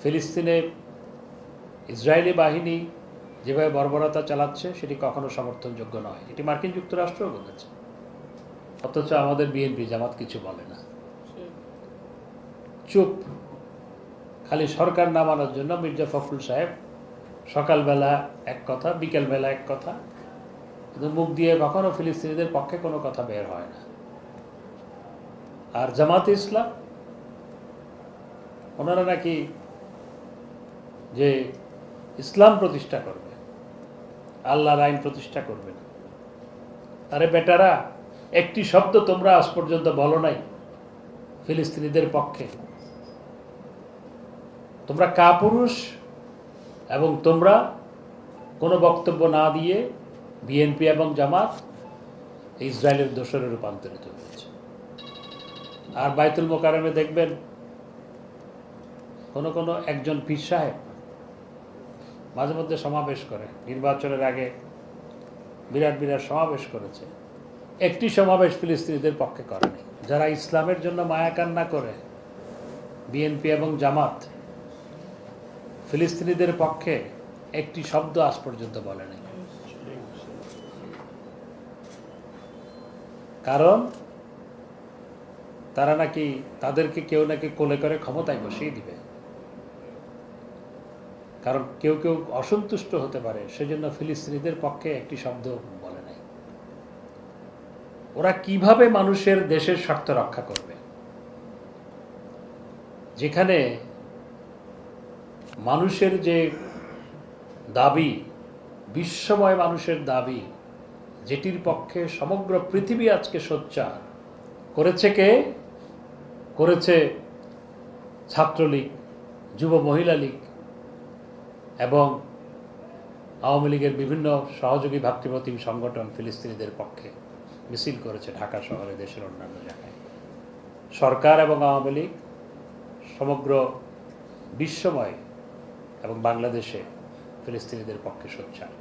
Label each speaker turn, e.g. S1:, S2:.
S1: ফিলিস্তিনে ইসরায়েলি বাহিনী যেভাবে বর্বরতা চালাচ্ছে সেটি কখনো সমর্থনযোগ্য নয়, এটি মার্কিন যুক্তরাষ্ট্রও বলেছে। অথচ আমাদের বিএনপি জামাত কিছু বলে না, চুপ। খালি সরকার নামানোর জন্য মির্জা ফখরুল সাহেব সকালবেলা এক কথা, বিকেলবেলা এক কথা, কিন্তু মুখ দিয়ে কখনো ফিলিস্তিনিদের পক্ষে কোনো কথা বের হয় না। আর জামাতে ইসলাম, ওনারা নাকি যে ইসলাম প্রতিষ্ঠা করবে, আল্লাহর আইন প্রতিষ্ঠা করবে না। আরে বেটারা, একটি শব্দ তোমরা আজ পর্যন্ত বলো নাই ফিলিস্তিনিদের পক্ষে। তোমরা কাপুরুষ, এবং তোমরা কোনো বক্তব্য না দিয়ে বিএনপি এবং জামাত ইসরায়েলের দোসরে রূপান্তরিত হয়েছে। আর বাইতুল মোকাররমে দেখবেন কোনো একজন পীর সাহেব মাঝে মধ্যে সমাবেশ করে, নির্বাচনের আগে বিরাট বিরাট সমাবেশ করেছে, একটি সমাবেশ ফিলিস্তিনিদের পক্ষে করেনি। যারা ইসলামের জন্য মায়া কান্না করে, বিএনপি এবং জামাত, ফিলিস্তিনিদের পক্ষে একটি শব্দ আজ পর্যন্ত বলেনি। কারণ তারা নাকি, তাদেরকে কেউ নাকি কোলে করে ক্ষমতায় বসিয়ে দিবে। কারণ কেউ কেউ অসন্তুষ্ট হতে পারে, সেজন্য ফিলিস্তিনিদের পক্ষে একটি শব্দ বলে নাই। ওরা কিভাবে মানুষের দেশের স্বার্থ রক্ষা করবে, যেখানে মানুষের যে দাবি, বিশ্বময় মানুষের দাবি, যেটির পক্ষে সমগ্র পৃথিবী আজকে সোচ্চার। করেছে কে? করেছে ছাত্রলীগ, যুব মহিলা লীগ এবং আওয়ামী লীগের বিভিন্ন সহযোগী ভাতৃপ্রতিম সংগঠন ফিলিস্তিনিদের পক্ষে মিছিল করেছে ঢাকা শহরে, দেশের অন্যান্য জায়গায়। সরকার এবং আওয়ামী লীগ সমগ্র বিশ্বময় এবং বাংলাদেশে ফিলিস্তিনিদের পক্ষে সোচ্চার।